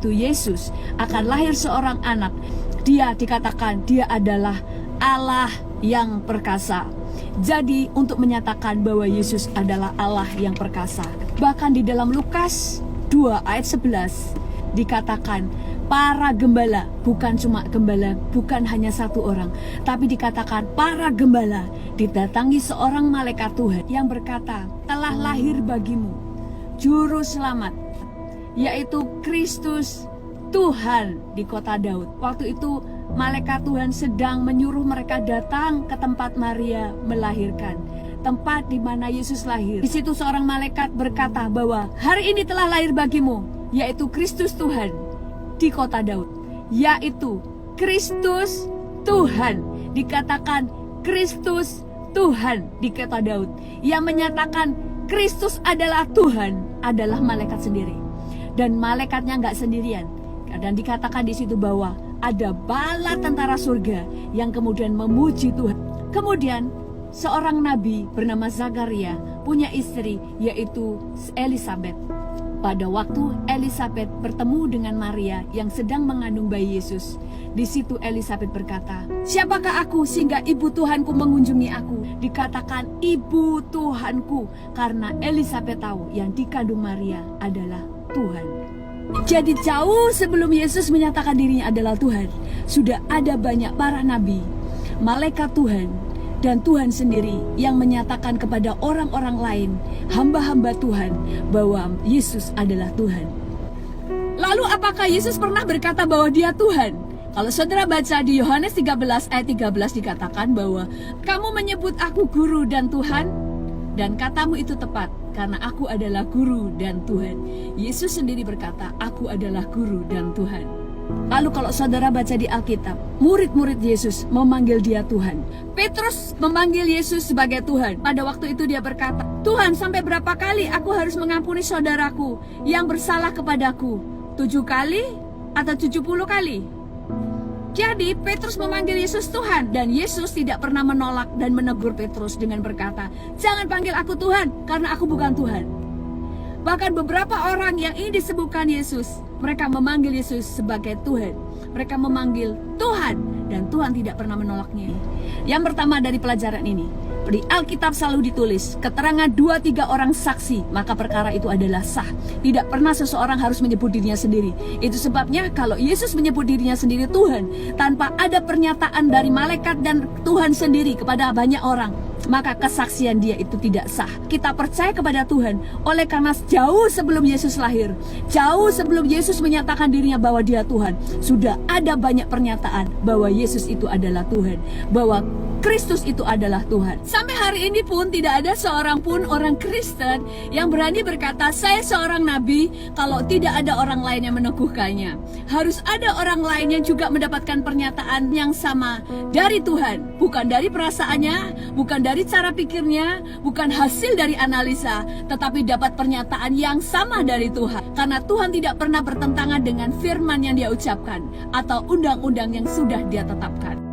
yaitu Yesus, akan lahir seorang anak. Dia dikatakan dia adalah Allah yang perkasa. Jadi untuk menyatakan bahwa Yesus adalah Allah yang perkasa, bahkan di dalam Lukas 2 ayat 11 dikatakan para gembala, bukan cuma gembala, bukan hanya satu orang, tapi dikatakan para gembala didatangi seorang malaikat Tuhan yang berkata, telah lahir bagimu juru selamat, yaitu Kristus Tuhan di kota Daud. Waktu itu malaikat Tuhan sedang menyuruh mereka datang ke tempat Maria melahirkan, tempat di mana Yesus lahir. Di situ seorang malaikat berkata bahwa hari ini telah lahir bagimu, yaitu Kristus Tuhan di kota Daud, yaitu Kristus Tuhan. Dikatakan Kristus Tuhan di kota Daud, yang menyatakan Kristus adalah Tuhan adalah malaikat sendiri, dan malaikatnya nggak sendirian. Dan dikatakan di situ bahwa ada bala tentara surga yang kemudian memuji Tuhan. Kemudian seorang nabi bernama Zakaria punya istri, yaitu Elisabet. Pada waktu Elisabet bertemu dengan Maria yang sedang mengandung bayi Yesus, di situ Elisabet berkata, siapakah aku sehingga ibu Tuhanku mengunjungi aku? Dikatakan ibu Tuhanku karena Elisabet tahu yang dikandung Maria adalah Tuhan. Jadi jauh sebelum Yesus menyatakan dirinya adalah Tuhan, sudah ada banyak para nabi, malaikat Tuhan, dan Tuhan sendiri yang menyatakan kepada orang-orang lain, hamba-hamba Tuhan, bahwa Yesus adalah Tuhan. Lalu apakah Yesus pernah berkata bahwa dia Tuhan? Kalau saudara baca di Yohanes 13 ayat 13 dikatakan bahwa kamu menyebut aku guru dan Tuhan, dan katamu itu tepat, karena aku adalah guru dan Tuhan. Yesus sendiri berkata, aku adalah guru dan Tuhan. Lalu kalau saudara baca di Alkitab, murid-murid Yesus memanggil dia Tuhan. Petrus memanggil Yesus sebagai Tuhan. Pada waktu itu dia berkata, Tuhan, sampai berapa kali aku harus mengampuni saudaraku yang bersalah kepadaku? 7 kali atau 70 kali? Jadi Petrus memanggil Yesus Tuhan, dan Yesus tidak pernah menolak dan menegur Petrus dengan berkata, jangan panggil aku Tuhan, karena aku bukan Tuhan. Bahkan beberapa orang yang ingin disembuhkan Yesus, mereka memanggil Yesus sebagai Tuhan. Mereka memanggil Tuhan, dan Tuhan tidak pernah menolaknya. Yang pertama dari pelajaran ini, di Alkitab selalu ditulis, keterangan 2-3 orang saksi, maka perkara itu adalah sah. Tidak pernah seseorang harus menyebut dirinya sendiri. Itu sebabnya kalau Yesus menyebut dirinya sendiri Tuhan, tanpa ada pernyataan dari malaikat dan Tuhan sendiri kepada banyak orang, maka kesaksian dia itu tidak sah. Kita percaya kepada Tuhan oleh karena jauh sebelum Yesus lahir, jauh sebelum Yesus menyatakan dirinya bahwa dia Tuhan, sudah ada banyak pernyataan bahwa Yesus itu adalah Tuhan, bahwa Kristus itu adalah Tuhan. Sampai hari ini pun tidak ada seorang pun orang Kristen yang berani berkata, saya seorang nabi, kalau tidak ada orang lain yang meneguhkannya. Harus ada orang lain yang juga mendapatkan pernyataan yang sama dari Tuhan, bukan dari perasaannya, bukan dari cara pikirnya, bukan hasil dari analisa, tetapi dapat pernyataan yang sama dari Tuhan. Karena Tuhan tidak pernah bertentangan dengan firman yang dia ucapkan atau undang-undang yang sudah dia tetapkan.